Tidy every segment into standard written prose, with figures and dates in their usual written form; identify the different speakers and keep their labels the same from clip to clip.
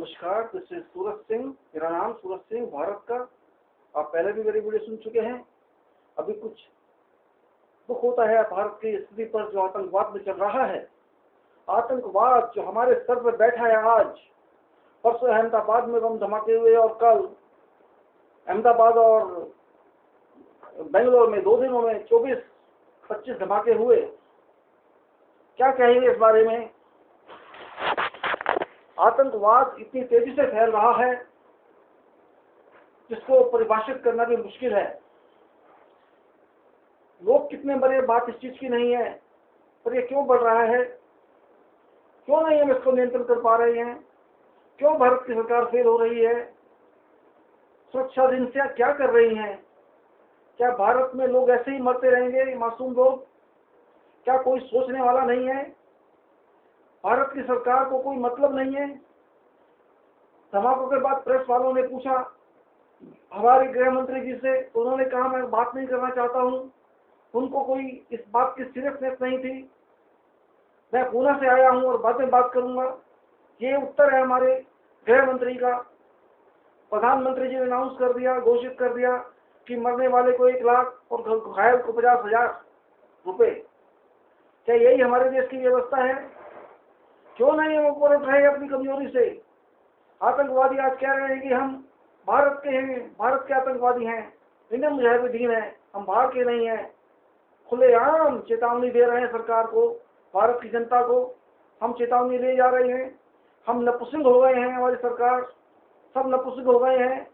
Speaker 1: नमस्कार, this is Suraj Singh. मेरा नाम सूरज सिंह, भारत का। आप पहले भी मेरी वीडियो सुन चुके हैं। अभी कुछ दुख होता है भारत की स्थिति पर, जो आतंकवाद में चल रहा है। आतंकवाद जो हमारे सर पर बैठा है आज, परसों अहमदाबाद में बम धमाके हुए और कल अहमदाबाद और बेंगलोर में 2 दिनों में 24-25 धमाके हुए। क्या कहेंगे इस बारे में? आतंकवाद इतनी तेजी से फैल रहा है जिसको परिभाषित करना भी मुश्किल है। लोग कितने बड़े, बात इस चीज की नहीं है, पर ये क्यों बढ़ रहा है? क्यों नहीं हम इसको नियंत्रण कर पा रहे हैं? क्यों भारत की सरकार फेल हो रही है? सुरक्षा एजेंसियां क्या कर रही हैं? क्या भारत में लोग ऐसे ही मरते रहेंगे, मासूम लोग? क्या कोई सोचने वाला नहीं है? भारत की सरकार को कोई मतलब नहीं है? धमाकों के बाद प्रेस वालों ने पूछा हमारे गृह मंत्री जी से, तो उन्होंने कहा मैं बात नहीं करना चाहता हूं। उनको कोई इस बात की सीरियसनेस नहीं थी। मैं पुणे से आया हूं और बाद में बात करूंगा। ये उत्तर है हमारे गृह मंत्री का। प्रधानमंत्री जी ने अनाउंस कर दिया, घोषित कर दिया कि मरने वाले को 1 लाख और घायल को 50,000 रुपए। क्या यही हमारे देश की व्यवस्था है? क्यों नहीं हम ऊपर उठ रहे अपनी कमजोरी से? आतंकवादी आज कह रहे हैं कि हम भारत के हैं, भारत के आतंकवादी हैं, इंडियन मुजाहिदीन हैं, हम बाहर के नहीं हैं। खुलेआम चेतावनी दे रहे हैं सरकार को, भारत की जनता को। हम चेतावनी ले जा रहे हैं। हम नपुंसक हो गए हैं, हमारी सरकार सब नपुंसक हो गए हैं।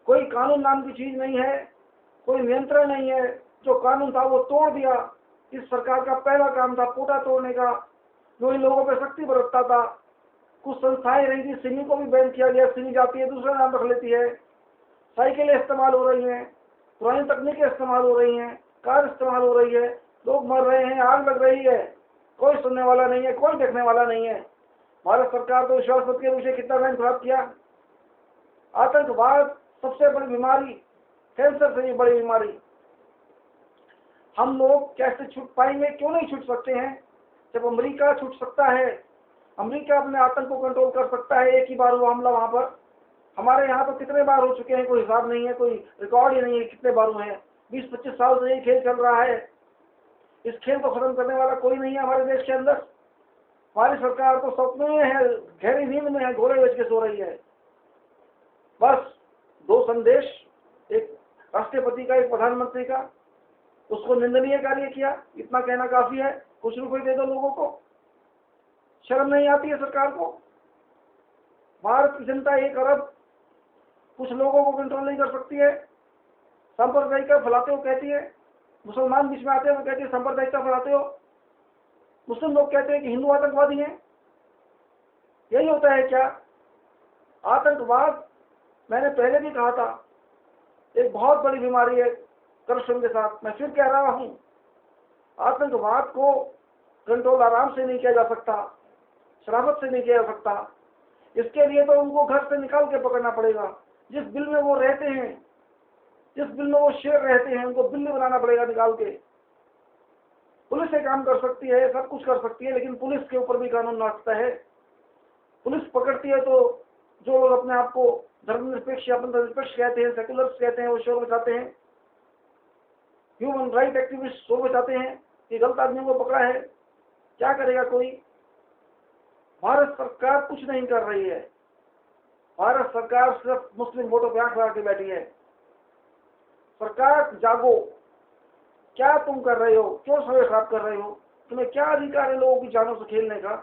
Speaker 1: कोई कानून नाम की चीज नहीं है, कोई नियंत्रण नहीं है। जो कानून था वो तोड़ दिया। इस सरकार का पहला काम था पोटा तोड़ने का, जो इन लोगों पर सख्ती बरतता था। कुछ संस्थाएं रही थी, सिमी को भी बैन किया गया। सिमी जाती है, दूसरा नाम रख लेती है। साइकिलें इस्तेमाल हो रही हैं, पुरानी तकनीकें इस्तेमाल हो रही हैं, कार इस्तेमाल हो रही है। लोग मर रहे हैं, आग लग रही है, कोई सुनने वाला नहीं है, कोई देखने वाला नहीं है। भारत सरकार तो विश्वास मत के विषय कितना बैंक खराब किया। आतंकवाद सबसे बड़ी बीमारी, कैंसर से भी बड़ी बीमारी। हम लोग कैसे छूट पाएंगे? क्यों नहीं छूट सकते हैं? जब अमेरिका छूट सकता है, अमेरिका अपने आतंक को कंट्रोल कर सकता है। एक ही बार हुआ हमला वहां पर। हमारे यहाँ तो कितने बार हो चुके हैं, कोई हिसाब नहीं है, कोई रिकॉर्ड ही नहीं है कितने बार हुए हैं। 20-25 साल से ये खेल चल रहा है। इस खेल को खत्म करने वाला कोई नहीं है हमारे देश के अंदर। हमारी सरकार तो सपने में है, गहरी नींद में है, घोड़े बेच के सो रही है। बस 2 संदेश, एक राष्ट्रपति का, एक प्रधानमंत्री का। उसको निंदनीय कार्य किया, इतना कहना काफी है। कुछ रुपए दे दो लोगों को। शर्म नहीं आती है सरकार को? भारत की जनता 1 अरब कुछ लोगों को कंट्रोल नहीं कर सकती है। सांप्रदायिकता फैलाते हो कहती है। मुसलमान बीच में आते हो कहते हैं सांप्रदायिकता फैलाते हो। मुस्लिम लोग कहते हैं कि हिंदू आतंकवादी हैं। यही होता है क्या? आतंकवाद, मैंने पहले भी कहा था, एक बहुत बड़ी बीमारी है करप्शन के साथ। मैं फिर कह रहा हूं, आतंकवाद को कंट्रोल आराम से नहीं किया जा सकता, शराफत से नहीं किया जा सकता। इसके लिए तो उनको घर से निकाल के पकड़ना पड़ेगा। जिस बिल में वो रहते हैं, जिस बिल में वो शेर रहते हैं, उनको बिल बनाना पड़ेगा निकाल के। पुलिस ये काम कर सकती है, सब कुछ कर सकती है, लेकिन पुलिस के ऊपर भी कानून नाचता है। पुलिस पकड़ती है तो जो लोग अपने आप को धर्मनिरपेक्ष या निरपेक्ष कहते हैं, सेकुलर्स कहते हैं, वो शोर मचाते हैं। ह्यूमन राइट एक्टिविस्ट शोर मचाते हैं कि गलत आदमी को पकड़ा है। क्या करेगा कोई? भारत सरकार कुछ नहीं कर रही है। भारत सरकार सिर्फ मुस्लिम वोटों पे आंख लगा के बैठी है। सरकार जागो, क्या तुम कर रहे हो? क्यों समय खराब कर रहे हो? तुम्हें क्या अधिकार है लोगों की जानों से खेलने का?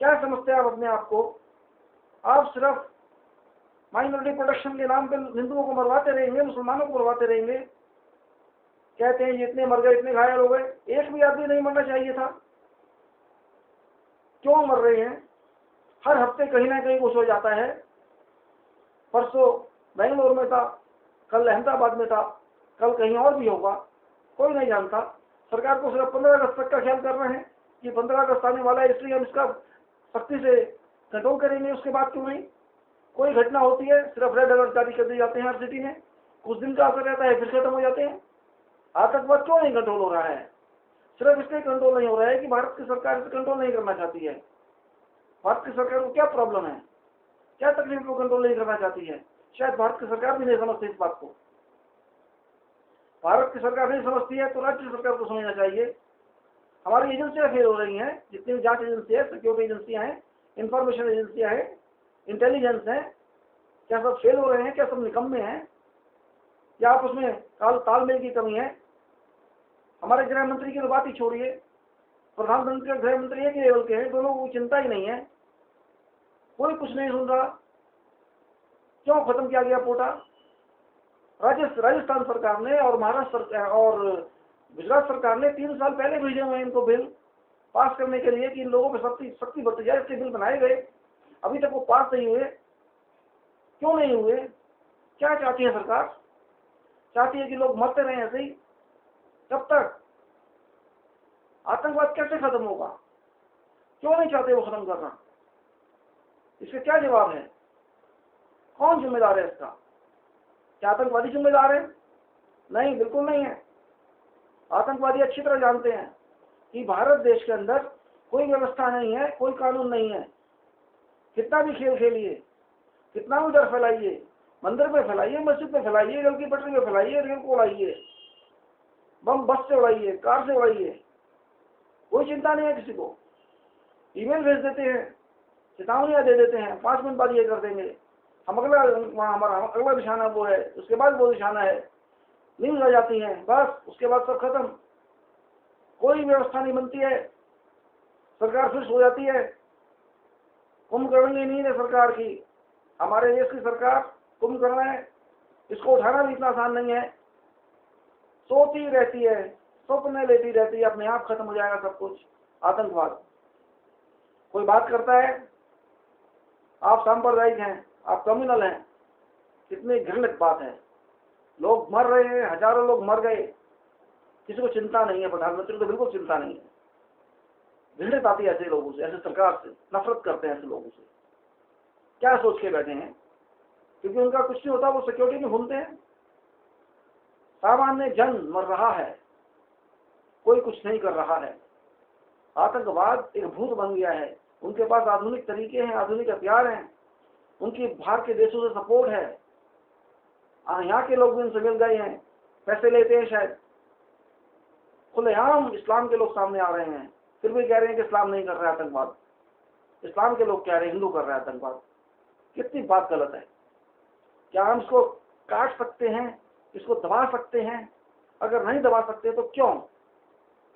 Speaker 1: क्या समझते हैं आप अपने आप को? आप सिर्फ माइनॉरिटी प्रोटेक्शन के नाम पे हिंदुओं को मरवाते रहेंगे, मुसलमानों को मरवाते रहेंगे। कहते हैं इतने मर गए, इतने घायल हो गए। एक भी आदमी नहीं मरना चाहिए था। क्यों मर रहे हैं? हर हफ्ते कहीं ना कहीं कुछ हो जाता है। परसों बेंगलोर में था, कल अहमदाबाद में था, कल कहीं और भी होगा, कोई नहीं जानता। सरकार को सिर्फ 15 अगस्त तक का ख्याल कर रहे हैं कि 15 अगस्त आने वाला है, इसलिए हम इसका सख्ती से कंट्रोल करेंगे। उसके बाद क्यों नहीं? कोई घटना होती है, सिर्फ रेड अलर्ट जारी कर दिए जाते हैं हर सिटी में। कुछ दिन का असर रहता है, फिर खत्म हो जाते हैं। आतंकवाद क्यों नहीं कंट्रोल हो रहा है? सिर्फ इसलिए कंट्रोल नहीं हो रहा है कि भारत की सरकार इसे कंट्रोल नहीं करना चाहती है। भारत की सरकार को क्या प्रॉब्लम है? क्या तकलीफ को कंट्रोल नहीं करना चाहती है? शायद भारत की सरकार भी नहीं समझती इस बात को। भारत की सरकार नहीं समझती है तो राज्य सरकार को समझना चाहिए। हमारी एजेंसियां फेल हो रही हैं, जितनी भी जांच एजेंसी है, सिक्योरिटी एजेंसियां हैं, इंफॉर्मेशन एजेंसियां हैं, इंटेलिजेंस है, क्या सब फेल हो रहे हैं? क्या सब निकम्मे हैं? या आप उसमें तालमेल की कमी है? हमारे गृह मंत्री की तो बात ही छोड़िए, प्रधानमंत्री और गृह मंत्री एक ही लेवल के हैं, दोनों को चिंता ही नहीं है, कोई कुछ नहीं सुन रहा। क्यों खत्म किया गया पोटा? राजस्थान सरकार ने और महाराष्ट्र सरकार और गुजरात सरकार ने 3 साल पहले भेजे हुए इनको बिल पास करने के लिए कि इन लोगों पर सख्ती बरती जाए। इसके बिल बनाए गए, अभी तक वो पास नहीं हुए। क्यों नहीं हुए? क्या चाहती है सरकार? चाहती है कि लोग मरते रहे ऐसे ही? कब तक? आतंकवाद कैसे खत्म होगा? क्यों नहीं चाहते वो खत्म करना? इसका क्या जवाब है? कौन जिम्मेदार है इसका? क्या आतंकवादी जिम्मेदार है? नहीं, बिल्कुल नहीं है। आतंकवादी अच्छी तरह जानते हैं कि भारत देश के अंदर कोई व्यवस्था नहीं है, कोई कानून नहीं है। कितना भी खेल खेलिए, कितना भी डर फैलाइए, मंदिर पे फैलाइए, मस्जिद पे फैलाइए, रेल की पटरी पे फैलाइए, रेल को उड़ाइए, बम बस से उड़ाइए, कार से उड़ाइए, कोई चिंता नहीं है किसी को। ईमेल भेज देते हैं, चेतावनियां दे देते हैं, 5 मिनट बाद ये कर देंगे, हम हमारा अगला निशाना वो है, उसके बाद वो निशाना है, न्यूज आ जाती है, बस उसके बाद सब खत्म। कोई व्यवस्था नहीं बनती है, सरकार फिर सो जाती है। कुंभकर्ण की नींद है सरकार की। हमारे देश की सरकार कुंभकर्ण है, इसको उठाना भी इतना आसान नहीं है। सोती रहती है, सपने लेती रहती है, अपने आप खत्म हो जाएगा सब कुछ। आतंकवाद कोई बात करता है, आप सांप्रदायिक हैं, आप कम्युनल हैं, कितनी घृणित बात है। लोग मर रहे हैं, हजारों लोग मर गए, किसी को चिंता नहीं है। प्रधानमंत्री को तो बिल्कुल चिंता नहीं है। घृणित आती है ऐसे लोगों से, ऐसे सरकार से, नफरत करते हैं ऐसे लोगों से। क्या सोच के बैठे हैं? क्योंकि उनका कुछ नहीं होता, वो सिक्योरिटी में घूमते हैं। सामान्य जन मर रहा है, कोई कुछ नहीं कर रहा है। आतंकवाद एक भूत बन गया है। उनके पास आधुनिक तरीके हैं, आधुनिक हथियार हैं, उनकी बाहर के देशों से सपोर्ट है। यहाँ के लोग भी उनसे मिल गए हैं, पैसे लेते हैं शायद। खुलेआम इस्लाम के लोग सामने आ रहे हैं, फिर भी कह रहे हैं कि इस्लाम नहीं कर रहा है आतंकवाद। इस्लाम के लोग कह रहे हैं हिंदू कर रहा है आतंकवाद। कितनी बात गलत है। क्या हम इसको काट सकते हैं, इसको दबा सकते हैं? अगर नहीं दबा सकते तो क्यों?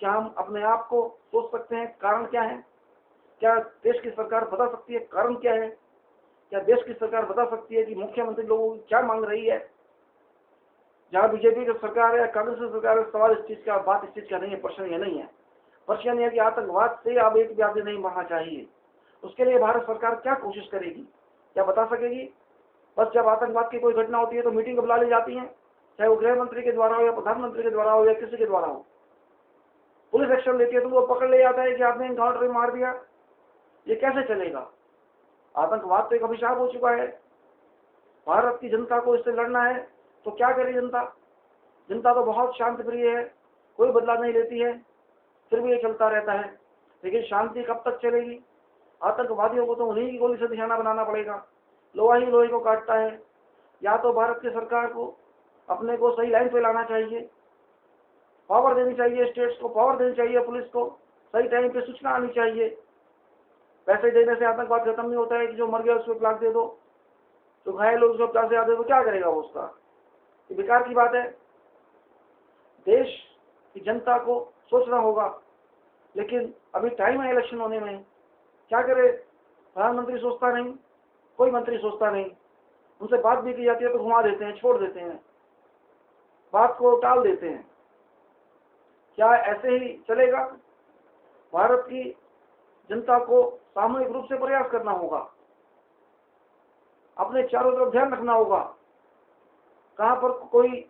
Speaker 1: क्या हम अपने आप को सोच सकते हैं कारण क्या है? क्या देश की सरकार बता सकती है कारण क्या है? क्या देश की सरकार बता सकती है कि मुख्यमंत्री लोगों की क्या मांग रही है? जहां बीजेपी की सरकार है, कांग्रेस की सरकार है, सवाल इस चीज का, बात इस चीज का नहीं है, प्रश्न ये नहीं है। प्रश्न यह है कि आतंकवाद से अब एक भी आदमी नहीं मरना चाहिए। उसके लिए भारत सरकार क्या कोशिश करेगी, क्या बता सकेगी? बस जब आतंकवाद की कोई घटना होती है तो मीटिंग बुला ली जाती है, चाहे वो गृह मंत्री के द्वारा हो या प्रधानमंत्री के द्वारा हो या किसी के द्वारा हो। पुलिस एक्शन लेती है तो वो पकड़ ले जाता है कि आपने एनकाउंटर में मार दिया। ये कैसे चलेगा? आतंकवाद तो एक अभिशाप हो चुका है। भारत की जनता को इससे लड़ना है तो क्या करे जनता? जनता तो बहुत शांति प्रिय है, कोई बदला नहीं लेती है, फिर भी ये चलता रहता है। लेकिन शांति कब तक चलेगी? आतंकवादियों को तो उन्हीं की गोली से निशाना बनाना पड़ेगा। लोहा ही लोहे को काटता है। या तो भारत की सरकार को अपने को सही लाइन पे लाना चाहिए, पावर देनी चाहिए, स्टेट्स को पावर देनी चाहिए, पुलिस को सही टाइम पे सूचना आनी चाहिए। पैसे देने से आतंकवाद खत्म नहीं होता है कि जो मर गया उसको प्लाक दे दो, जो घायल लोग उसको पैसे दे दो, क्या करेगा वो? उसका ये बेकार की बात है। देश की जनता को सोचना होगा। लेकिन अभी टाइम है इलेक्शन होने में, क्या करे? प्रधानमंत्री सोचता नहीं, कोई मंत्री सोचता नहीं। उनसे बात भी की जाती है तो घुमा देते हैं, छोड़ देते हैं, बात को टाल देते हैं। क्या ऐसे ही चलेगा? भारत की जनता को सामूहिक रूप से प्रयास करना होगा, अपने चारों तरफ ध्यान रखना होगा। कहां पर कोई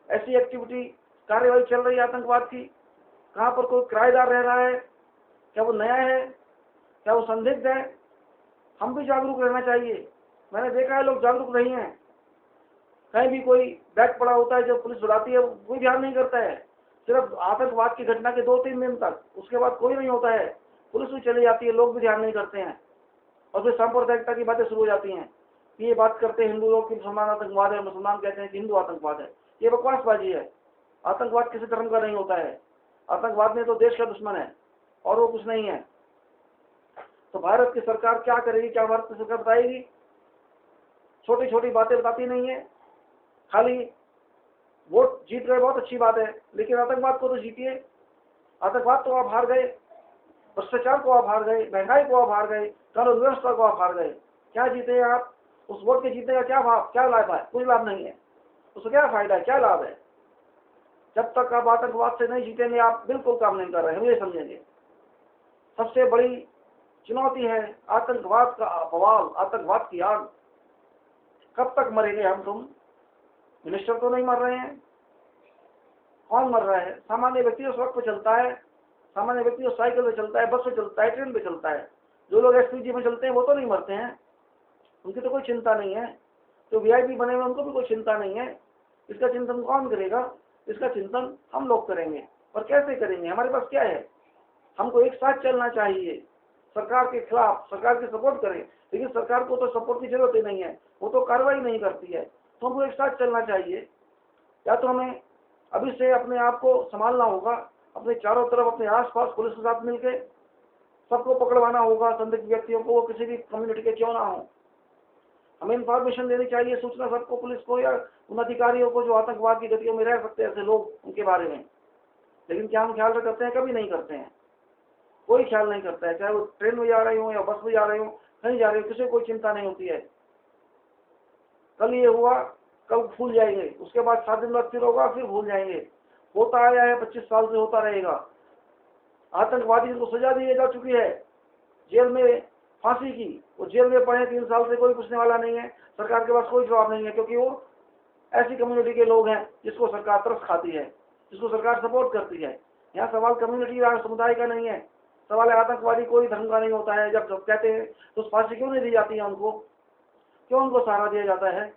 Speaker 1: ऐसी एक्टिविटी, कार्यवाही चल रही है आतंकवाद की, कहां पर कोई किराएदार रह रहा है, क्या वो नया है, क्या वो संदिग्ध है? हम भी जागरूक रहना चाहिए। मैंने देखा है लोग जागरूक नहीं है। कहीं भी कोई बैग पड़ा होता है, जब पुलिस बुलाती है कोई ध्यान नहीं करता है। सिर्फ आतंकवाद की घटना के 2-3 दिन तक, उसके बाद कोई नहीं होता है। पुलिस भी चली जाती है, लोग भी ध्यान नहीं करते हैं। और फिर सांप्रदायिकता की बातें शुरू हो जाती हैं। ये बात करते हैं हिंदू लोग कि मुसलमान आतंकवाद है, मुसलमान कहते हैं कि हिंदू आतंकवाद है। ये बकवासबाजी है। आतंकवाद किसी धर्म का नहीं होता है। आतंकवाद में तो देश का दुश्मन है और वो कुछ नहीं है। तो भारत की सरकार क्या करेगी? क्या भारत की सरकार बताएगी? छोटी छोटी बातें बताती नहीं है। खाली वोट जीत गए, बहुत अच्छी बात है, लेकिन आतंकवाद को तो जीतिए। आतंकवाद तो आप हार गए, भ्रष्टाचार को आप हार गए, महंगाई को आप हार गए, कानून व्यवस्था को आप हार गए। क्या जीते आप? उस वोट के जीतने का क्या लाभ है? कोई लाभ नहीं है। उसका क्या फायदा है? क्या लाभ है? जब तक आप आतंकवाद से नहीं जीतेंगे, आप बिल्कुल काम नहीं कर रहे हैं, हम ये समझेंगे। सबसे बड़ी चुनौती है आतंकवाद का बवाल, आतंकवाद की आग। कब तक मरेंगे हम तुम? मिनिस्टर तो नहीं मर रहे हैं। कौन मर रहा है? सामान्य व्यक्ति तो सड़क पर चलता है, सामान्य व्यक्ति तो साइकिल पे चलता है, बस पे चलता है, ट्रेन पे चलता है। जो लोग एसपीजी में चलते हैं वो तो नहीं मरते हैं, उनकी तो कोई चिंता नहीं है। जो वीआईपी बने हुए उनको भी कोई चिंता नहीं है। इसका चिंतन कौन करेगा? इसका चिंतन हम लोग करेंगे। और कैसे करेंगे? हमारे पास क्या है? हमको एक साथ चलना चाहिए। सरकार के खिलाफ सरकार की सपोर्ट करें, लेकिन सरकार को तो सपोर्ट की जरूरत ही नहीं है, वो तो कार्रवाई नहीं करती है। तो हमको एक साथ चलना चाहिए। या तो हमें अभी से अपने आप को संभालना होगा, अपने चारों तरफ, अपने आसपास पुलिस के साथ मिलकर सबको पकड़वाना होगा, संदिग्ध व्यक्तियों को, वो किसी भी कम्युनिटी के क्यों ना हो। हमें इंफॉर्मेशन देनी चाहिए, सूचना सबको, पुलिस को या उन अधिकारियों को जो आतंकवाद की गतियों में रह सकते हैं ऐसे लोग, उनके बारे में। लेकिन क्या हम ख्याल करते हैं? कभी नहीं करते हैं। कोई ख्याल नहीं करता है, चाहे वो ट्रेन में जा रहे हो या बस में जा रहे हो, कहीं जा रहे हो, किसी को कोई चिंता नहीं होती है। कल ये हुआ, कल भूल जाएंगे, उसके बाद 7 दिन बाद फिर होगा, फिर भूल जाएंगे। होता आया है, 25 साल से होता रहेगा। आतंकवादी को सजा दी जा चुकी है, जेल में फांसी की, वो जेल में पड़े 3 साल से, कोई पूछने वाला नहीं है। सरकार के पास कोई जवाब नहीं है, क्योंकि वो ऐसी कम्युनिटी के लोग हैं जिसको सरकार तरस खाती है, जिसको सरकार सपोर्ट करती है। यहाँ सवाल कम्युनिटी या समुदाय का नहीं है, सवाल है आतंकवादी कोई धर्म का नहीं होता है। जब कहते हैं तो फांसी क्यों नहीं दी जाती है उनको? क्यों उनको सहारा दिया जाता है?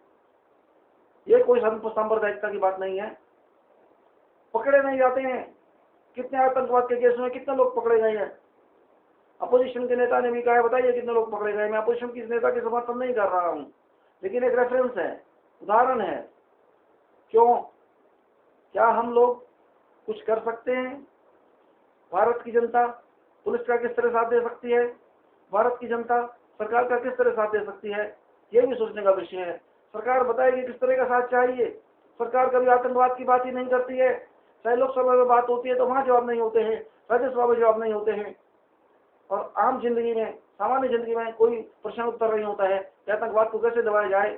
Speaker 1: ये कोई सांप्रदायिकता की बात नहीं है। पकड़े नहीं जाते हैं। कितने आतंकवाद के केस में कितने लोग पकड़े गए हैं? अपोजिशन के नेता ने भी कहा है, बताइए कितने लोग पकड़े गए। मैं अपोजिशन की नेता के समर्थन नहीं कर रहा हूँ, लेकिन एक रेफरेंस है, उदाहरण है। क्यों? क्या हम लोग कुछ कर सकते हैं? भारत की जनता पुलिस का किस तरह साथ दे सकती है? भारत की जनता सरकार का किस तरह साथ दे सकती है? ये भी सोचने का विषय है। सरकार बताएगी किस तरह का साथ चाहिए। सरकार कभी आतंकवाद की बात ही नहीं करती है। चाहे लोकसभा में बात होती है तो वहां जवाब नहीं होते हैं, राज्यसभा में जवाब नहीं होते हैं, और आम जिंदगी में, सामान्य जिंदगी में कोई प्रश्न उत्तर नहीं होता है कि आतंकवाद को कैसे दबाया जाए।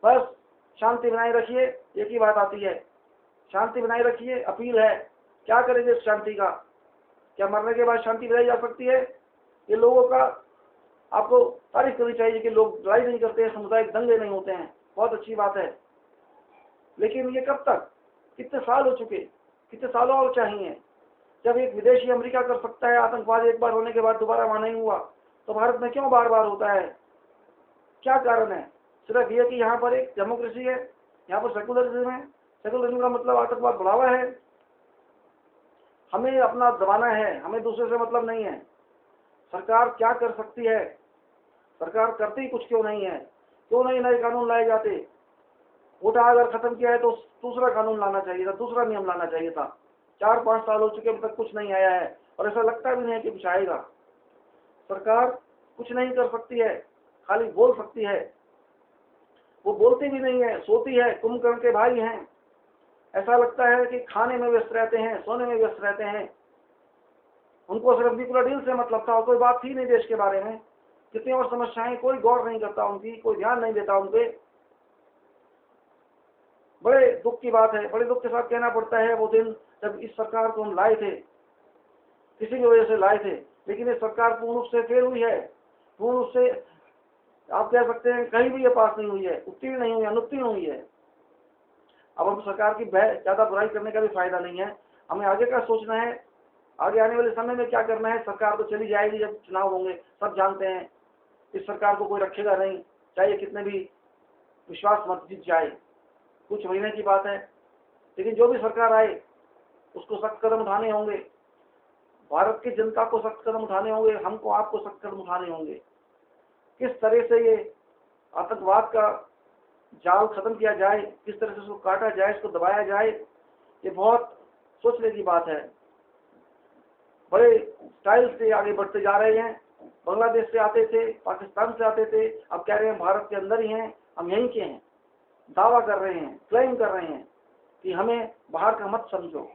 Speaker 1: बस शांति बनाए रखिए, एक ही बात आती है, शांति बनाए रखिए। अपील है, क्या करेंगे इस शांति का? क्या मरने के बाद शांति बनाई जा सकती है? ये लोगों का आपको तारीफ करनी चाहिए कि लोग लड़ाई नहीं करते हैं, सामुदायिक दंगे नहीं होते हैं, बहुत अच्छी बात है। लेकिन ये कब तक? कितने साल हो चुके, कितने सालों और चाहिए? जब एक विदेशी अमेरिका कर सकता है, आतंकवाद एक बार होने के बाद दोबारा वहां नहीं हुआ, तो भारत में क्यों बार बार होता है? क्या कारण है? सिर्फ ये कि यहाँ पर एक डेमोक्रेसी है, यहाँ पर सेकुलरिज्म है। सेकुलरिज्म का मतलब आतंकवाद बढ़ावा है। हमें अपना दबाना है, हमें दूसरे से मतलब नहीं है। सरकार क्या कर सकती है? सरकार करती कुछ क्यों नहीं है? क्यों नहीं नए कानून लाए जाते? वोटा अगर खत्म किया है तो दूसरा कानून लाना चाहिए था, दूसरा नियम लाना चाहिए था। 4-5 साल हो चुके, अब तक कुछ नहीं आया है, और ऐसा लगता भी नहीं है कि कुछ आएगा। सरकार कुछ नहीं कर सकती है, खाली बोल सकती है। वो बोलती भी नहीं है, सोती है। कुंभकर्ण के भाई हैं, ऐसा लगता है कि खाने में व्यस्त रहते हैं, सोने में व्यस्त रहते हैं। उनको सिर्फ निकोला डील से मतलब था, और कोई बात थी नहीं देश के बारे में। कितनी और समस्याएं, कोई गौर नहीं करता उनकी, कोई ध्यान नहीं देता उनपे। बड़े दुख की बात है, बड़े दुख के साथ कहना पड़ता है, वो दिन जब इस सरकार को हम लाए थे, किसी की वजह से लाए थे, लेकिन ये सरकार पूर्ण रूप से फेल हुई है। पूर्ण रूप से आप कह सकते हैं कहीं भी ये पास नहीं हुई है, उत्तीर्ण नहीं हुई, अनुत्तीर्ण हुई है। अब हम सरकार की ज्यादा बुराई करने का भी फायदा नहीं है। हमें आगे का सोचना है, आगे आने वाले समय में क्या करना है। सरकार तो चली जाएगी जब चुनाव होंगे, सब जानते हैं। इस सरकार को कोई रखेगा नहीं, चाहे कितने भी विश्वास मत जीत जाए। कुछ महीने की बात है, लेकिन जो भी सरकार आए उसको सख्त कदम उठाने होंगे। भारत की जनता को सख्त कदम उठाने होंगे, हमको आपको सख्त कदम उठाने होंगे। किस तरह से ये आतंकवाद का जाल खत्म किया जाए, किस तरह से उसको काटा जाए, इसको दबाया जाए, ये बहुत सोचने की बात है। बड़े स्टाइल से आगे बढ़ते जा रहे हैं। बांग्लादेश से आते थे, पाकिस्तान से आते थे, अब कह रहे हैं भारत के अंदर ही हैं, हम यहीं के हैं। दावा कर रहे हैं, क्लेम कर रहे हैं कि हमें बाहर का मत समझो,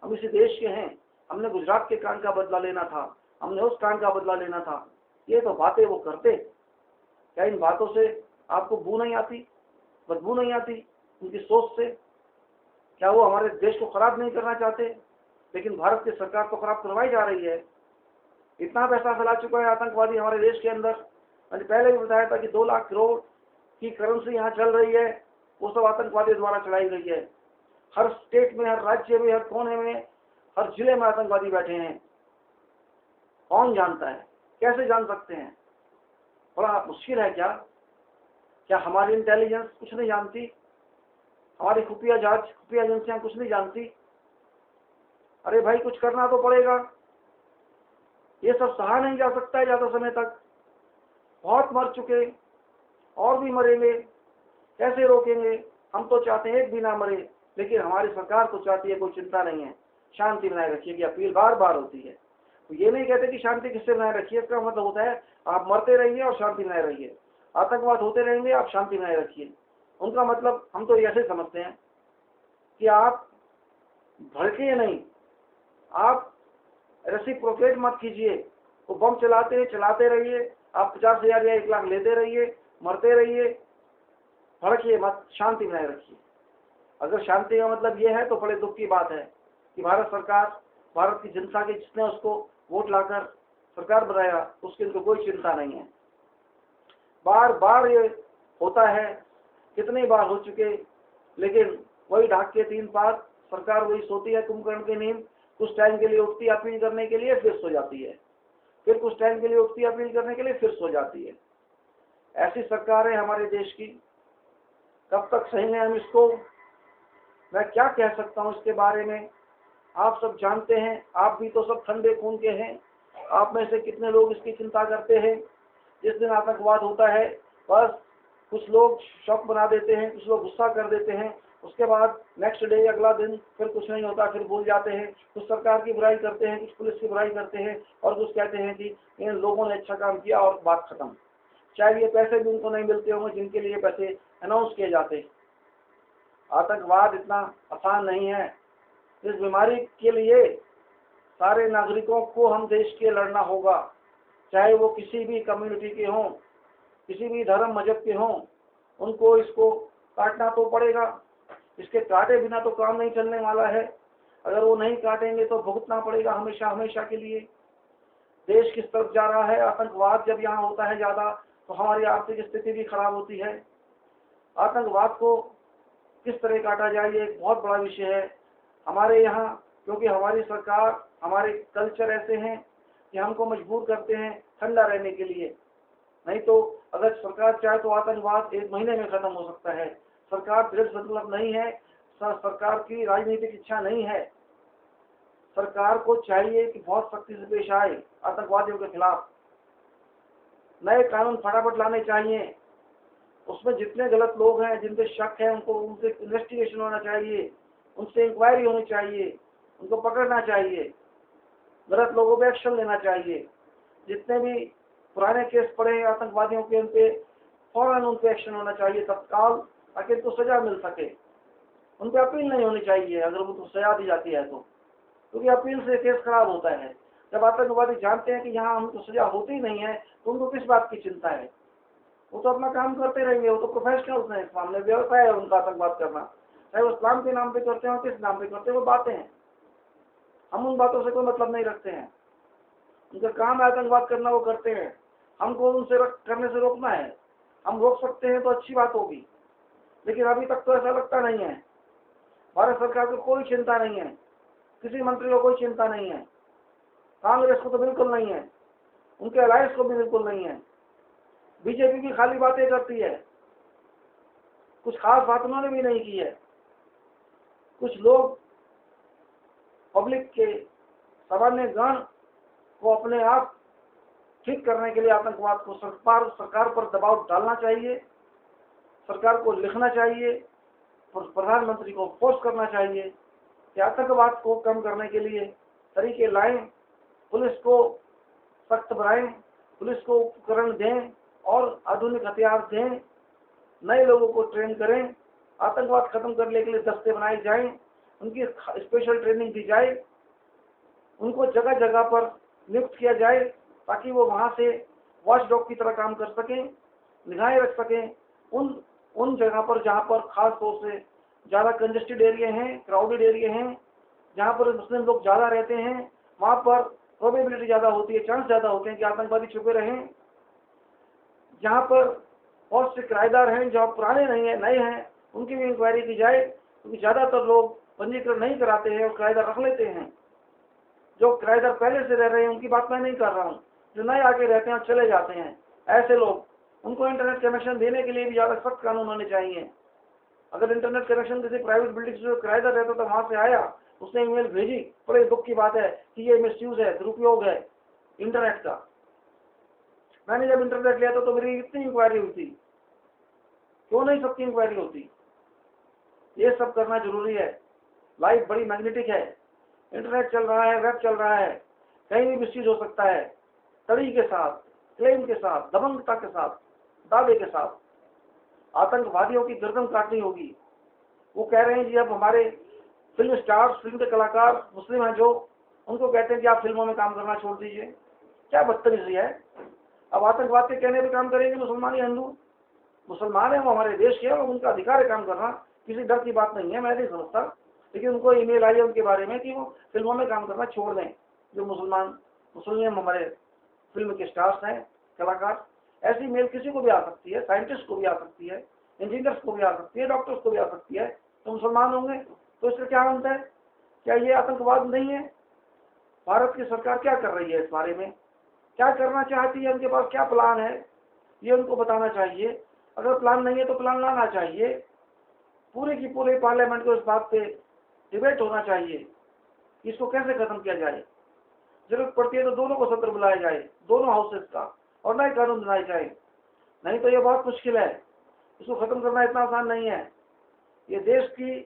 Speaker 1: हम इसी देश के हैं, हमने गुजरात के कांड का बदला लेना था, हमने उस कांड का बदला लेना था। ये तो बातें वो करते। क्या इन बातों से आपको बू नहीं आती, बदबू नहीं आती उनकी सोच से? क्या वो हमारे देश को खराब नहीं करना चाहते? लेकिन भारत की सरकार तो खराब करवाई जा रही है। इतना पैसा फैला चुका है आतंकवादी हमारे देश के अंदर। मैंने पहले भी बताया था कि 2 लाख करोड़ की करेंसी यहाँ चल रही है, वो सब आतंकवादियों द्वारा चलाई गई है। हर स्टेट में, हर राज्य में, हर कोने में, हर जिले में आतंकवादी बैठे हैं। कौन जानता है? कैसे जान सकते हैं? बड़ा मुश्किल है। क्या हमारी इंटेलिजेंस कुछ नहीं जानती? हमारी खुफिया जांच, खुफिया एजेंसियां कुछ नहीं जानती? अरे भाई, कुछ करना तो पड़ेगा। ये सब सहा नहीं जा सकता है ज्यादा समय तक। बहुत मर चुके, और भी मरेंगे, कैसे रोकेंगे? हम तो चाहते हैं एक भी ना मरे, लेकिन हमारी सरकार तो चाहती है कोई चिंता नहीं है, शांति बनाए रखिए की अपील बार बार होती है। तो ये नहीं कहते कि शांति किससे बनाए रखिए, इसका मतलब होता है आप मरते रहिए और शांति बनाए रहिए, आतंकवाद होते रहेंगे, आप शांति बनाए रखिए। उनका मतलब हम तो ऐसे समझते हैं कि आप भड़के नहीं, आप रेसिप्रोकेट मत कीजिए। वो बम चलाते रहिए, आप 50,000 या 1 लाख लेते रहिए, मरते रहिए, भड़किए मत, शांति बनाए रखिए। अगर शांति का मतलब ये है तो बड़े दुख की बात है कि भारत सरकार, भारत की जनता के जिसने उसको वोट लाकर सरकार बनाया, उसकी उनको कोई चिंता नहीं है। बार बार ये होता है, कितनी बार हो चुके, लेकिन वही ढाक के 3 पात, सरकार वही सोती है कुंभकर्ण की नींद। कुछ टाइम के लिए उठती अपील करने के लिए, फिर सो जाती है, फिर कुछ टाइम के लिए उठती अपील करने के लिए, फिर सो जाती है। ऐसी सरकार है हमारे देश की। कब तक सहेंगे हम इसको? मैं क्या कह सकता हूँ इसके बारे में? आप सब जानते हैं, आप भी तो सब ठंडे खून के हैं। आप में से कितने लोग इसकी चिंता करते हैं? जिस दिन आतंकवाद होता है, बस कुछ लोग शौक बना देते हैं, कुछ लोग गुस्सा कर देते हैं, उसके बाद नेक्स्ट डे, अगला दिन फिर कुछ नहीं होता, फिर भूल जाते हैं। कुछ सरकार की बुराई करते हैं, कुछ पुलिस की बुराई करते हैं, और कुछ कहते हैं कि इन लोगों ने अच्छा काम किया और बात खत्म। शायद ये पैसे भी उनको नहीं मिलते होंगे जिनके लिए पैसे अनाउंस किए जाते। आतंकवाद इतना आसान नहीं है। इस बीमारी के लिए सारे नागरिकों को हम देश के लड़ना होगा, चाहे वो किसी भी कम्युनिटी के हों, किसी भी धर्म मजहब के हों, उनको इसको काटना तो पड़ेगा। इसके काटे बिना तो काम नहीं चलने वाला है। अगर वो नहीं काटेंगे तो भुगतना पड़ेगा हमेशा हमेशा के लिए। देश किस तरफ जा रहा है? आतंकवाद जब यहाँ होता है ज्यादा, तो हमारी आर्थिक स्थिति भी खराब होती है। आतंकवाद को किस तरह काटा जाए, ये एक बहुत बड़ा विषय है हमारे यहाँ, क्योंकि हमारी सरकार, हमारे कल्चर ऐसे हैं कि हमको मजबूर करते हैं ठंडा रहने के लिए। नहीं तो अगर सरकार चाहे तो आतंकवाद 1 महीने में खत्म हो सकता है। सरकार दृढ़ संकल्प नहीं है, सरकार की राजनीतिक इच्छा नहीं है। सरकार को चाहिए कि बहुत सख्ती से पेश आए आतंकवादियों के खिलाफ। नए कानून फटाफट लाने चाहिए। उसमें जितने गलत लोग हैं, जिन पे शक है, उनसे इन्वेस्टिगेशन होना चाहिए, उनसे इंक्वायरी होनी चाहिए, उनको पकड़ना चाहिए, गलत लोगों पे एक्शन लेना चाहिए। जितने भी पुराने केस पड़े हैं आतंकवादियों के, उनपे फौरन उनपे एक्शन होना चाहिए तत्काल, ताकि उनको सजा मिल सके। उनपे अपील नहीं होनी चाहिए अगर उनको सजा दी जाती है तो, क्योंकि अपील से केस खराब होता है। जब आतंकवादी जानते हैं कि यहाँ हमको सजा होती ही नहीं है, तो उनको किस बात की चिंता है? वो तो अपना काम करते रहेंगे, वो तो प्रोफेशनल्स हैं इस मामले, व्यवसाय है उनका आतंकवाद करना। चाहे वो इस्लाम के नाम पे करते हो, किस नाम पे करते हो, वो बातें हैं। हम उन बातों से कोई मतलब नहीं रखते हैं। उनका काम है आतंकवाद करना, वो करते हैं। हमको उनसे करने से रोकना है। हम रोक सकते हैं तो अच्छी बात होगी, लेकिन अभी तक तो ऐसा लगता नहीं है। भारत सरकार को कोई चिंता नहीं है, किसी मंत्री को कोई चिंता नहीं है, कांग्रेस को तो बिल्कुल नहीं है, उनके अलायंस को भी बिल्कुल नहीं है। बीजेपी भी खाली बातें करती है, कुछ खास बात उन्होंने भी नहीं की है। कुछ लोग पब्लिक के सामान्य गण को अपने आप ठीक करने के लिए आतंकवाद को सरकार पर दबाव डालना चाहिए, सरकार को लिखना चाहिए, प्रधानमंत्री को फोर्स करना चाहिए कि आतंकवाद को कम करने के लिए तरीके लाएं, पुलिस को सख्त बनाएं, पुलिस को उपकरण दें और आधुनिक हथियार दें, नए लोगों को ट्रेन करें, आतंकवाद खत्म करने के लिए दस्ते बनाए जाएं, उनकी स्पेशल ट्रेनिंग दी जाए, उनको जगह जगह पर नियुक्त किया जाए ताकि वो वहां से वॉच डॉग की तरह काम कर सकें, निगाहें रख सकें उन जगह पर जहां पर खास तौर से ज़्यादा कंजेस्टेड एरिया हैं, क्राउडेड एरिया हैं, जहां पर मुस्लिम लोग ज़्यादा रहते हैं, वहां पर प्रोबेबिलिटी ज़्यादा होती है, चांस ज़्यादा होते हैं कि आतंकवादी छुपे रहें। जहां पर बहुत से किराएदार हैं जो पुराने नहीं है, नए हैं, उनकी भी इंक्वायरी की जाए, क्योंकि ज़्यादातर लोग पंजीकरण नहीं कराते हैं और किराएदार रख लेते हैं। जो किराएदार पहले से रह रहे हैं उनकी बात मैं नहीं कर रहा हूँ, जो नए आके रहते हैं और चले जाते हैं, ऐसे लोग, उनको इंटरनेट कनेक्शन देने के लिए भी ज़्यादा सख्त कानून होने चाहिए। अगर इंटरनेट कनेक्शन किसी प्राइवेट बिल्डिंग से जो किराएदार रहता था वहां से आया, उसने ईमेल भेजी, बड़े दुख की बात है कि ये मिसयूज है, दुरुपयोग है इंटरनेट का। मैंने जब इंटरनेट लिया था तो मेरी इतनी इंक्वायरी हुई थी, क्यों नहीं सबकी इंक्वायरी होती? ये सब करना जरूरी है। लाइफ बड़ी मैग्नेटिक है, इंटरनेट चल रहा है, वेब चल रहा है, कहीं भी मिसयूज हो सकता है। तड़ी के साथ, क्लेम के साथ, दबंगता के साथ, दावे के साथ आतंकवादियों की गर्दन काटनी होगी। वो कह रहे हैं जी अब हमारे फिल्म स्टार्स, फिल्म के कलाकार मुस्लिम हैं जो, उनको कहते हैं कि आप फिल्मों में काम करना छोड़ दीजिए। क्या बदतमीजी है। अब आतंकवाद के कहने पे काम करेंगे मुसलमान या हिंदू? मुसलमान है, वो हमारे देश के हैं, वो उनका अधिकार है काम करना, किसी डर की बात नहीं है, मैं नहीं समझता। लेकिन उनको ईमेल आई है उनके बारे में कि वो फिल्मों में काम करना छोड़ दें, जो मुसलमान हमारे फिल्म के स्टार्स हैं, कलाकार। ऐसी मेल किसी को भी आ सकती है, साइंटिस्ट को भी आ सकती है, इंजीनियर्स को भी आ सकती है, डॉक्टर्स को भी आ सकती है, तो मुसलमान होंगे। तो इसका क्या अंत है? क्या ये आतंकवाद नहीं है? भारत की सरकार क्या कर रही है इस बारे में, क्या करना चाहती है, उनके पास क्या प्लान है, ये उनको बताना चाहिए। अगर प्लान नहीं है तो प्लान लाना चाहिए। पूरे की पूरे पार्लियामेंट को इस बात पे डिबेट होना चाहिए कि इसको कैसे खत्म किया जाए। जरूरत पड़ती है तो दोनों को सत्र बुलाया जाए, दोनों हाउसेस का, और नए कानून बनाए जाए। नहीं तो ये बहुत मुश्किल है, इसको खत्म करना इतना आसान नहीं है। ये देश की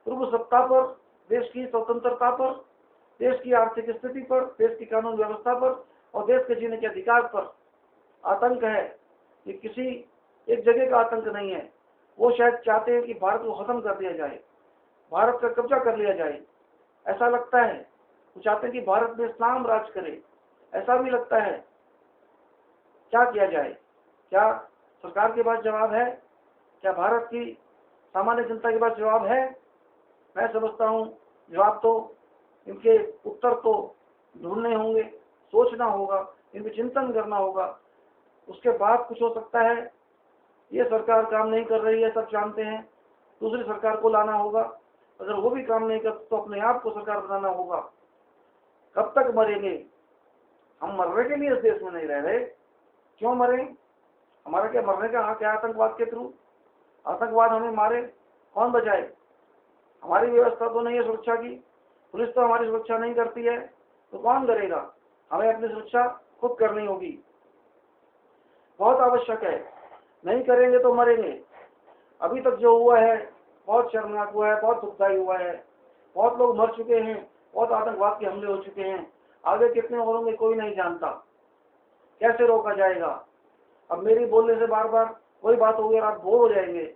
Speaker 1: पूर्व सत्ता पर, देश की स्वतंत्रता पर, देश की आर्थिक स्थिति पर, देश की कानून व्यवस्था पर और देश के जीने के अधिकार पर आतंक है। ये किसी एक जगह का आतंक नहीं है। वो शायद चाहते हैं कि भारत को खत्म कर दिया जाए, भारत का कब्जा कर लिया जाए, ऐसा लगता है। वो चाहते हैं कि भारत में इस्लाम राज करे, ऐसा भी लगता है। क्या किया जाए? क्या सरकार के पास जवाब है? क्या भारत की सामान्य जनता के पास जवाब है? मैं समझता हूँ जवाब तो, इनके उत्तर तो ढूंढने होंगे, सोचना होगा, इन पर चिंतन करना होगा, उसके बाद कुछ हो सकता है। ये सरकार काम नहीं कर रही है, सब जानते हैं, दूसरी सरकार को लाना होगा। अगर वो भी काम नहीं कर तो अपने आप को सरकार बनाना होगा। कब तक मरेंगे? हम मरने के लिए इस देश में नहीं रह रहे, क्यों मरें? हमारा क्या मरने का हक है आतंकवाद के थ्रू? आतंकवाद हमें मारे, कौन बचाए? हमारी व्यवस्था तो नहीं है सुरक्षा की, पुलिस तो हमारी सुरक्षा नहीं करती है, तो कौन करेगा? हमें अपनी सुरक्षा खुद करनी होगी, बहुत आवश्यक है। नहीं करेंगे तो मरेंगे। अभी तक जो हुआ है बहुत शर्मनाक हुआ है, बहुत दुखदायी हुआ है, बहुत लोग मर चुके हैं, बहुत आतंकवाद के हमले हो चुके हैं। आगे कितने और होंगे कोई नहीं जानता, कैसे रोका जाएगा? अब मेरी बोलने से बार बार वही बात होगी और आप बोर हो जाएंगे,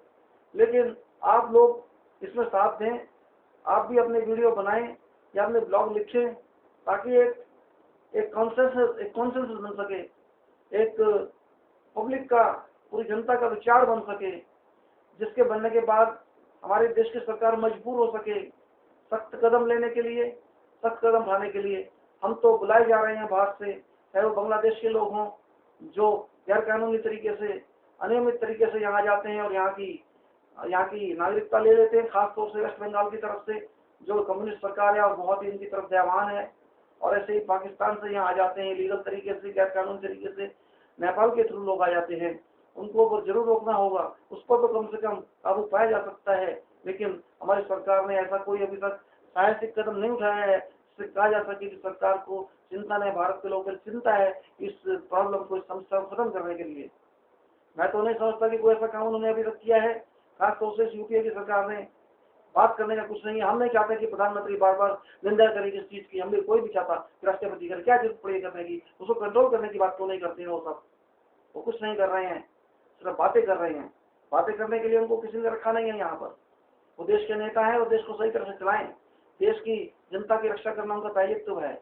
Speaker 1: लेकिन आप लोग इसमें साथ दें, आप भी अपने वीडियो बनाएं या अपने ब्लॉग लिखें, ताकि एक कॉन्सेंसस बन सके, एक पब्लिक का, पूरी जनता का विचार बन सके, जिसके बनने के बाद हमारे देश की सरकार मजबूर हो सके सख्त कदम लेने के लिए, सख्त कदम उठाने के लिए। हम तो बुलाए जा रहे हैं बाहर से, चाहे वो बांग्लादेश के लोग हों जो गैर कानूनी तरीके से, अनियमित तरीके से यहाँ जाते हैं और यहाँ की नागरिकता ले लेते हैं, खासतौर से वेस्ट बंगाल की तरफ से जो कम्युनिस्ट सरकार है और बहुत ही इनकी तरफ दयावान है। और ऐसे ही पाकिस्तान से यहाँ आ जाते हैं लीगल तरीके से, गैर कानूनी तरीके से, नेपाल के थ्रू लोग आ जाते हैं। उनको जरूर रोकना होगा, उस पर तो कम से कम काबू पाया जा सकता है। लेकिन हमारी सरकार ने ऐसा कोई अभी तक साहसिक कदम नहीं उठाया है जिससे कहा जा सके कि सरकार को चिंता नहीं, भारत के लोगों को चिंता है इस प्रॉब्लम को, इस समस्या को खत्म करने के लिए। मैं तो नहीं समझता कि कोई ऐसा काम उन्होंने अभी तक किया है, खासतौर से यूपीए की सरकार ने। बात करने का कुछ नहीं है। हम नहीं चाहते कि प्रधानमंत्री बार बार निंदा करे इस चीज की, हम भी कोई भी चाहता कि राष्ट्रपति करे, क्या जरूरत पड़ी करने की, उसको कंट्रोल करने की बात क्यों नहीं करते हैं वो सब। वो कुछ नहीं कर रहे हैं, सिर्फ बातें कर रहे हैं। बातें करने के लिए उनको किसी ने रखा नहीं है यहाँ पर। वो देश के नेता है, वो देश को सही तरह से चलाएं। देश की जनता की रक्षा करना उनका दायित्व है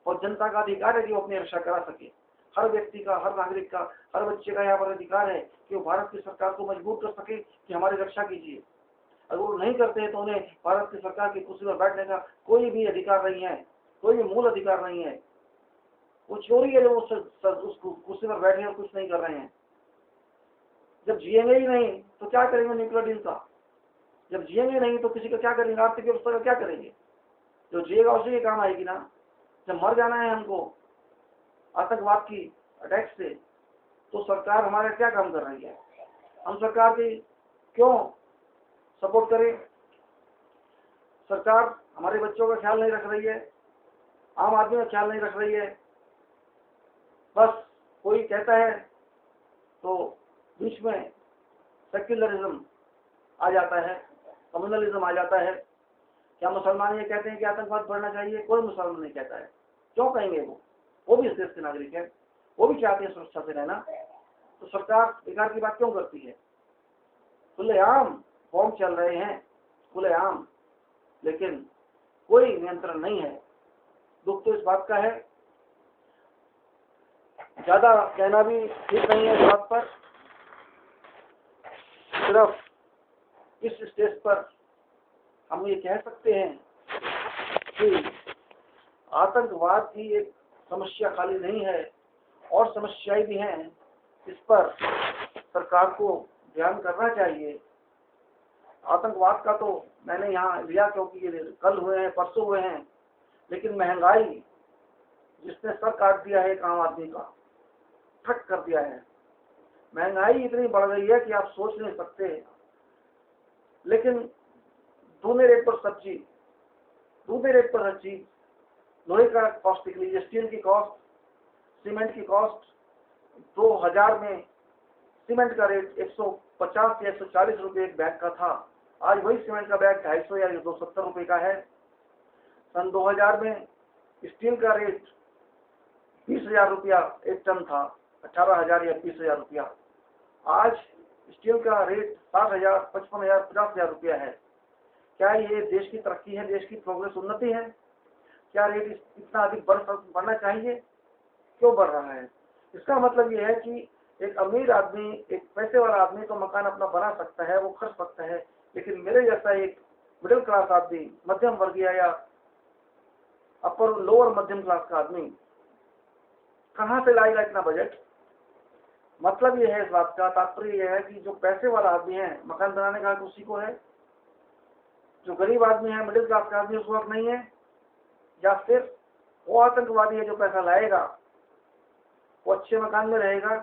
Speaker 1: और जनता का अधिकार है कि वो अपनी रक्षा करा सके। हर व्यक्ति का, हर नागरिक का, हर बच्चे का यहाँ पर अधिकार है कि वो भारत की सरकार को मजबूर कर सके कि हमारी रक्षा कीजिए। अगर वो नहीं करते हैं तो उन्हें भारत की सरकार की कुर्सी पर बैठने का कोई भी अधिकार नहीं है, कोई भी मूल अधिकार नहीं है। वो चोरी है जो उस कुर्सी पर बैठे और कुछ नहीं कर रहे हैं। जब जिएंगे ही नहीं तो क्या करेंगे न्यूक्लियर डील का? जब जिएंगे नहीं तो किसी का क्या करेंगे? आर्थिक व्यवस्था का क्या करेंगे? जो जिएगा उसी के काम आएगी ना। जब मर जाना है हमको आतंकवाद की अटैक से, तो सरकार हमारे क्या काम कर रही है? हम सरकार की क्यों सपोर्ट करें? सरकार हमारे बच्चों का ख्याल नहीं रख रही है, आम आदमी का ख्याल नहीं रख रही है। बस कोई कहता है तो बीच में सेक्युलरिज्म आ जाता है, कम्युनलिज्म आ जाता है। क्या मुसलमान ये कहते हैं कि आतंकवाद बढ़ना चाहिए? कोई मुसलमान नहीं कहता है। क्यों कहेंगे? वो भी इस देश के नागरिक है, वो भी चाहते हैं सुरक्षा से रहना। तो सरकार बेकार की बात क्यों करती है? खुलेआम बॉम्ब चल रहे हैं, खुलेआम, लेकिन कोई नियंत्रण नहीं है। दुख तो इस बात का है, ज्यादा कहना भी ठीक नहीं है इस बात पर। सिर्फ इस स्टेज पर हम ये कह सकते हैं कि आतंकवाद की एक समस्या खाली नहीं है, और समस्याएं भी हैं। इस पर सरकार को ध्यान करना चाहिए। आतंकवाद का तो मैंने यहाँ लिया क्योंकि ये कल हुए हैं, परसों हुए हैं, लेकिन महंगाई जिसने सर काट दिया है एक आम आदमी का, ठक कर दिया है। महंगाई इतनी बढ़ गई है कि आप सोच नहीं सकते। लेकिन दूने रेट पर सब्जी, दूने रेट पर हर चीज, लोहे का कॉस्ट निकली, स्टील की कॉस्ट, सीमेंट की कॉस्ट। 2000 में सीमेंट का रेट 150 या 140 रुपये एक बैग का था। आज वही सीमेंट का बैग 250 या 270 रुपये का है। सन 2000 में स्टील का रेट 20,000 रुपया एक टन था, 18,000 या 20,000 रुपया। आज स्टील का रेट 60,000, 55,000, 50,000 रुपया है। क्या ये देश की तरक्की है, देश की प्रोग्रेस, उन्नति है? क्या रेट इतना अधिक बढ़ना चाहिए? क्यों बढ़ रहा है? इसका मतलब ये है कि एक अमीर आदमी, एक पैसे वाला आदमी तो मकान अपना बना सकता है, वो खर्च सकता है, लेकिन मेरे जैसा एक मिडिल क्लास आदमी, मध्यम वर्गीय या अपर लोअर मध्यम क्लास का आदमी कहाँ से लाएगा इतना बजट? मतलब ये है, इस बात का तात्पर्य यह है कि जो पैसे वाला आदमी है मकान बनाने का हक उसी को है, जो गरीब आदमी है, मिडिल क्लास का आदमी, उसको हक नहीं है। या फिर वो आतंकवादी है जो पैसा लाएगा, वो अच्छे मकान में रहेगा,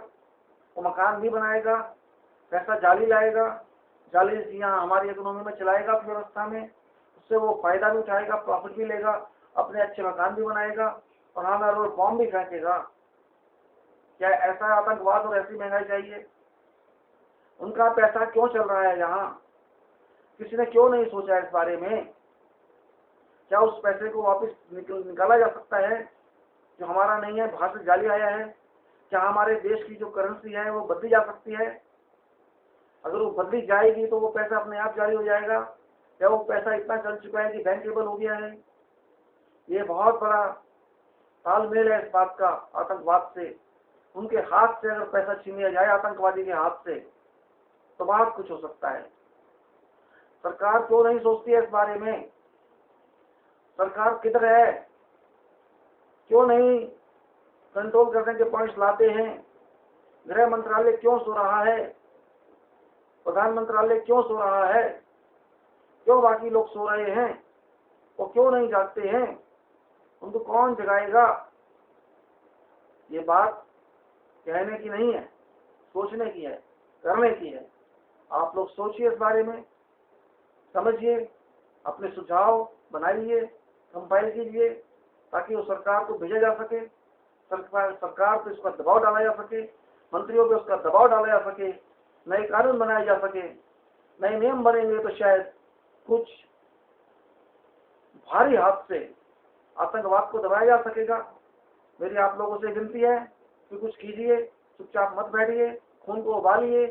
Speaker 1: वो मकान भी बनाएगा, पैसा जाली लाएगा, जाली यहाँ हमारी इकोनॉमी में चलाएगा व्यवस्था में, उससे वो फायदा भी उठाएगा, प्रॉफिट भी लेगा, अपने अच्छे मकान भी बनाएगा और हमारे रोड बॉम्ब भी फेंकेगा। क्या ऐसा आतंकवाद और ऐसी महंगाई चाहिए? उनका पैसा क्यों चल रहा है यहाँ? किसी ने क्यों नहीं सोचा इस बारे में? क्या उस पैसे को वापस निकाला जा सकता है जो हमारा नहीं है, बाहर से जाली आया है? क्या हमारे देश की जो करेंसी है वो बदली जा सकती है? अगर वो बदली जाएगी तो वो पैसा अपने आप जारी हो जाएगा, या वो पैसा इतना चल चुका है कि बैंकेबल हो गया है? ये बहुत बड़ा तालमेल है इस बात का आतंकवाद से। उनके हाथ से अगर पैसा छीन लिया जाए, आतंकवादी के हाथ से, तो बहुत कुछ हो सकता है। सरकार क्यों नहीं सोचती है इस बारे में? सरकार किधर है? क्यों नहीं कंट्रोल करने के पॉइंट्स लाते हैं? गृह मंत्रालय क्यों सो रहा है? प्रधान मंत्रालय क्यों सो रहा है? क्यों बाकी लोग सो रहे हैं? वो क्यों नहीं जागते हैं? उनको कौन जगाएगा? ये बात कहने की नहीं है, सोचने की है, करने की है। आप लोग सोचिए इस बारे में, समझिए, अपने सुझाव बनाइए, कंपाइल कीजिए, ताकि वो सरकार को भेजा जा सके, सरकार पे उसका दबाव डाला जा सके, मंत्रियों पे उसका दबाव डाला जा सके, नए कानून बनाए जा सके, नए नियम बनेंगे तो शायद कुछ भारी हाथ से आतंकवाद को दबाया जा सकेगा। मेरी आप लोगों से विनती है कि कुछ कीजिए, चुपचाप मत बैठिए, खून को उबालिए।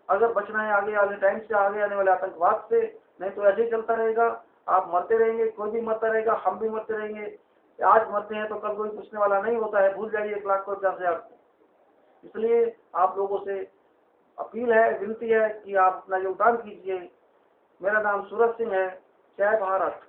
Speaker 1: अगर बचना है आगे वाले टाइम से, आगे आने वाले आतंकवाद से, नहीं तो ऐसे ही चलता रहेगा। आप मरते रहेंगे, कोई भी मरता रहेगा, हम भी मरते रहेंगे। आज मरते हैं तो कल कोई पूछने वाला नहीं होता है, भूल जाइए 1 लाख को 50,000 को। इसलिए आप लोगों से अपील है, विनती है कि आप अपना योगदान कीजिए। मेरा नाम सूरज सिंह है। जय भारत।